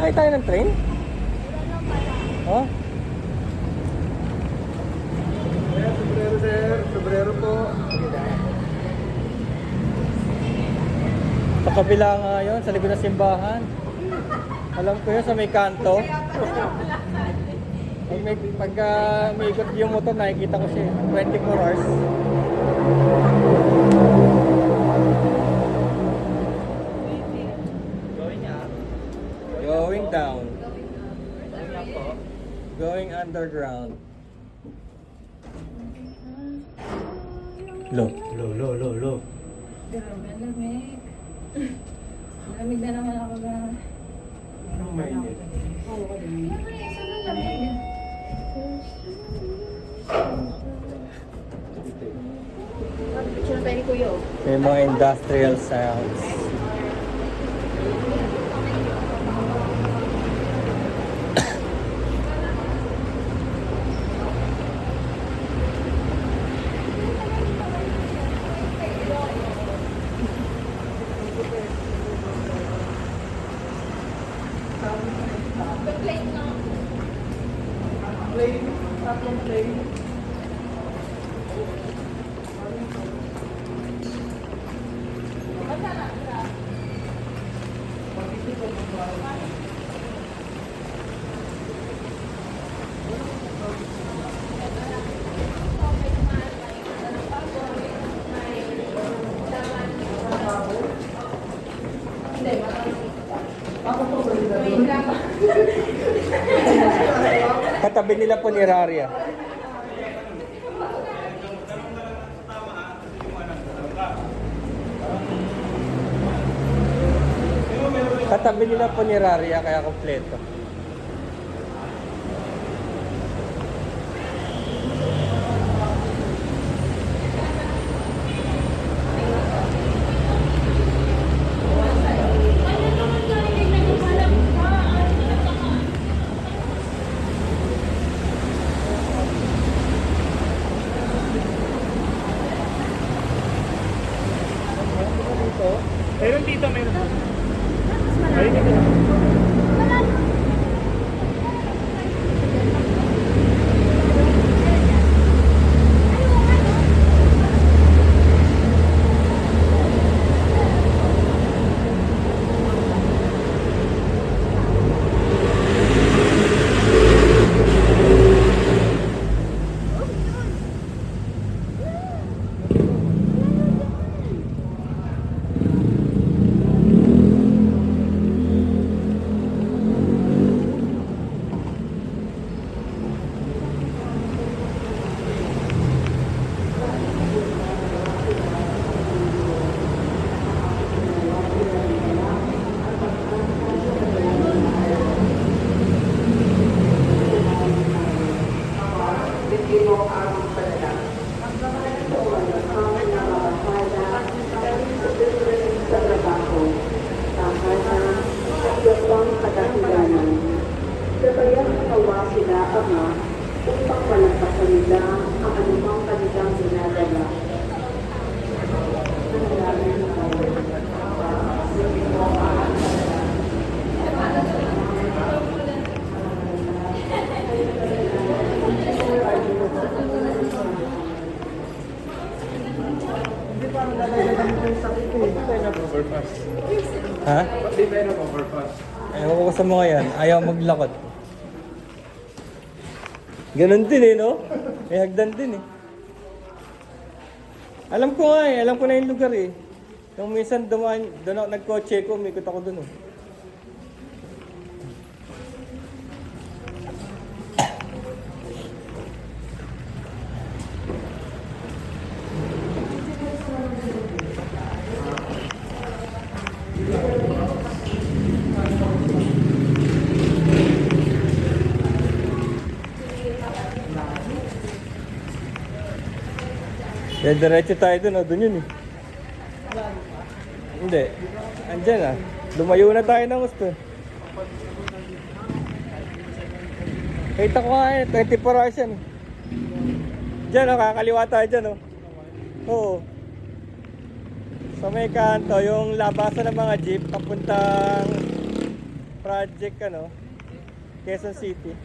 Sakay tayo ng train? Oh? Sombrero, sir. Sombrero po. Sa kabila nga yun, sa likod ng simbahan. Alam ko yun, sa may kanto. Pagka may ikot yung motor, nakikita ko siya 24 hours. Going down. Going underground. Low. Grabe, lamig. Lamig na naman ako na. Anong mainit? Siyempre, isa na lamig. Picture tayo ni Kuya. May mga industrial sounds. Katabi nila po ni Raria. Katabi nila po ni Raria kaya kompleto. Meron dito, meron. Ayun dito. Sabayang natawa sila Ama upang malampasan nila ang anumang kanilang dinadala. Hindi pa nalagyan ng sakit eh. Hindi tayo nag-overpass. Ha? Ba't di tayo nag-overpass? Ewan ko sa mga yan. Ayaw maglakad. Ganon din eh, no? May hagdan din eh. Alam ko nga eh. Alam ko na yung lugar eh. Yung minsan doon ako nagkotse ko, umikot ako doon eh. Kaya diretso tayo dun, dun yun eh. Hindi. Andyan ah. Lumayo na tayo ng gusto. Kita ko nga eh, 24 hours yan. Diyan oh, kakaliwa tayo dyan oh. Oo. Sa may kanto, yung labasan ng mga jeep Project ano, Quezon City.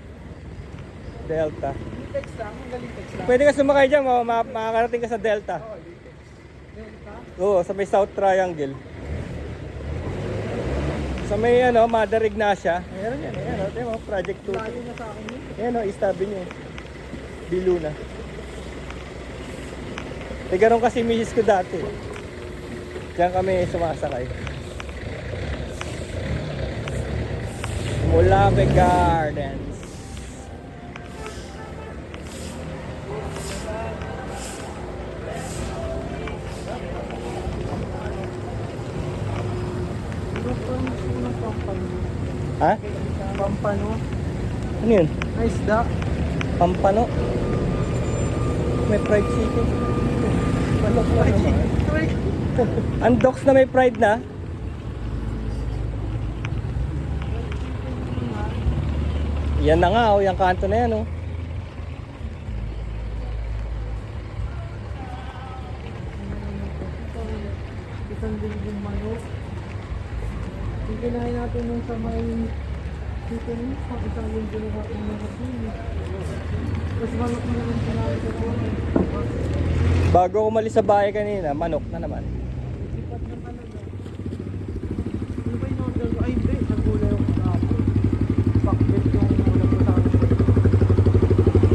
Delta. Litex lang, ang galitex lang. Pwede ka sumakay dyan, makakarating ka sa Delta. Oo, litex. Delta? Oo, sa may South Triangle. Sa may ano, Mother Ignacia. Meron yan, ayan o. Ito yung Project 2. Layo na sa akin yun. Ayan o, East Avenue. Biluna. Eh, ganun kasi misis ko dati. Diyan kami sumasakay. Mulave Gardens. Ha? Pampano. Ano yun? Nice duck. Pampano? May fried chicken. Manok na naman. Ang dogs na may fried na. Yan na nga, oh, yung kanto na yan, oh. Isang limbong manok. Yung kinain natin nung sa may chicken meat, pang isang limbong natin na natin. Tapos manok na naman kinain sa buhay. Bago ako umalis sa bahay kanina, manok na naman. Lipat na talaga. Ano ba yung order ko? Ay, hindi. Nagulay ako kahapon. Pakbet yung ulam ko sa akin.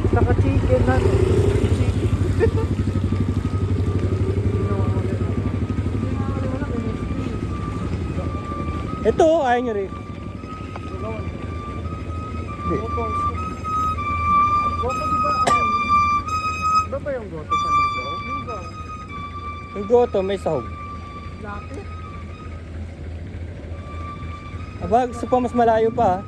Saka chicken na. Ito, oh, ayaw nyo rin. Hindi. Goto di ba? Ano? Ba yung goto sa lugaw? Lugaw. Yung goto, may sahog. Lapit? Aba, gusto pa mas malayo pa, ha?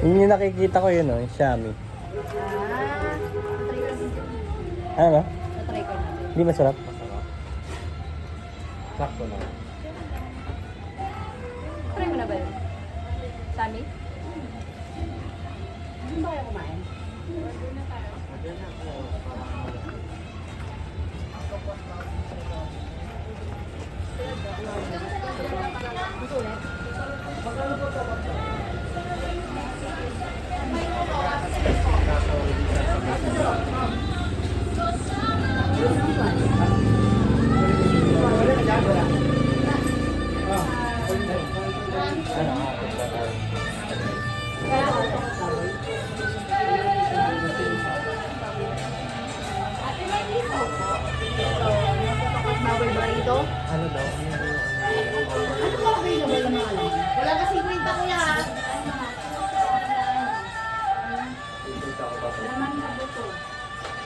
Yun yung nakikita ko yun, oh, yung Xiaomi. Ano ba? Na-try ko na. Hindi masarap? Sakto na. Try mo na ba yun? Sami? Hindi ba kayo kumain? Gusto ulit? Ano daw? Ano ba available na mga alam? Wala kasi kwenta ko yan.